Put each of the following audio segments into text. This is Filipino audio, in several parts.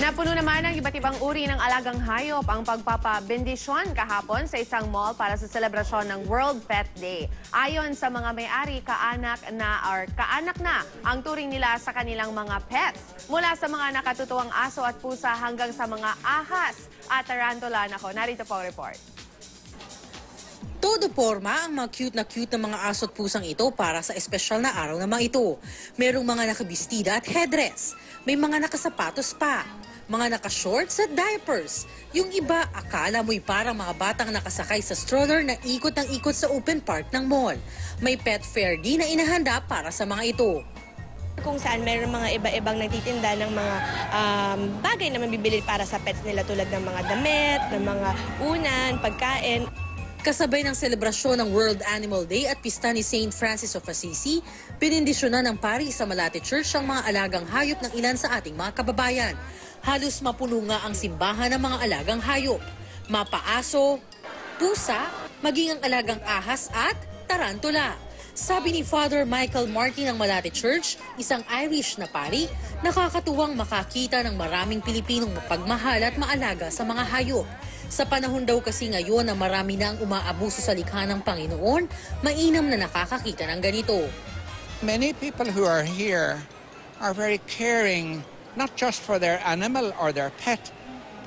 Napuno naman ng iba't ibang uri ng alagang hayop ang pagpapabendisyon kahapon sa isang mall para sa selebrasyon ng World Pet Day. Ayon sa mga may-ari, kaanak na ang turing nila sa kanilang mga pets. Mula sa mga nakatutuwang aso at pusa hanggang sa mga ahas at tarantula. Nako, narito po ang report. Todo porma ang mga cute na mga aso at pusang ito para sa espesyal na araw na mga ito. Merong mga nakabistida at headdress. May mga nakasapatos pa. Mga naka-shorts at diapers. Yung iba, akala mo'y parang mga batang nakasakay sa stroller na ikot ng ikot sa open park ng mall. May pet fair din na inahanda para sa mga ito. Kung saan mayroong mga iba-ibang nagtitinda ng mga bagay na mabibili para sa pets nila tulad ng mga damit, ng mga unan, pagkain. Kasabay ng selebrasyon ng World Animal Day at pista ni St. Francis of Assisi, pinindisyonan ng pari sa Malate Church ang mga alagang hayop ng ilan sa ating mga kababayan. Halos mapuno nga ang simbahan ng mga alagang hayop. Mapaaso, pusa, maging ang alagang ahas at tarantula. Sabi ni Father Michael Martin ng Malate Church, isang Irish na pari, nakakatuwang makakita ng maraming Pilipinong mapagmahal at maalaga sa mga hayop. Sa panahon daw kasi ngayon na marami na ang umaabuso sa likha ng Panginoon, mainam na nakakakita ng ganito. Many people who are here are very caring, not just for their animal or their pet,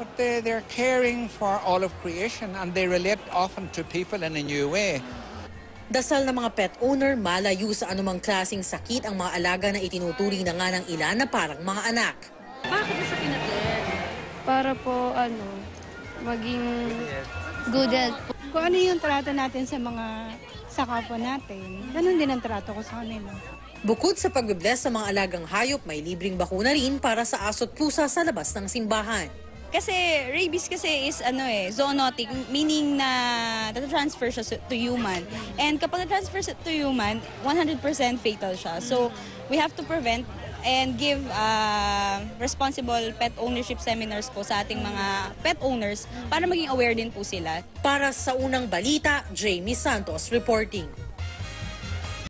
but they're caring for all of creation and they relate often to people in a new way. Dasal ng mga pet owner, malayo sa anumang klaseng sakit ang mga alaga na itinuturing na nga ng ilan na parang mga anak. Bakit mo siya pinatid? Para po maging good health. Kung ano yung trato natin sa kapwa natin, ganun din ang trato ko sa kanila. Bukod sa pagbe-bless sa mga alagang hayop, may libreng bakuna rin para sa aso at pusa sa labas ng simbahan. Kasi rabies kasi is zoonotic, meaning na transfer siya to human. And kapag na-transfer to human, 100% fatal siya. So we have to prevent and give responsible pet ownership seminars po sa ating mga pet owners para maging aware din po sila. Para sa unang balita, Jamie Santos reporting.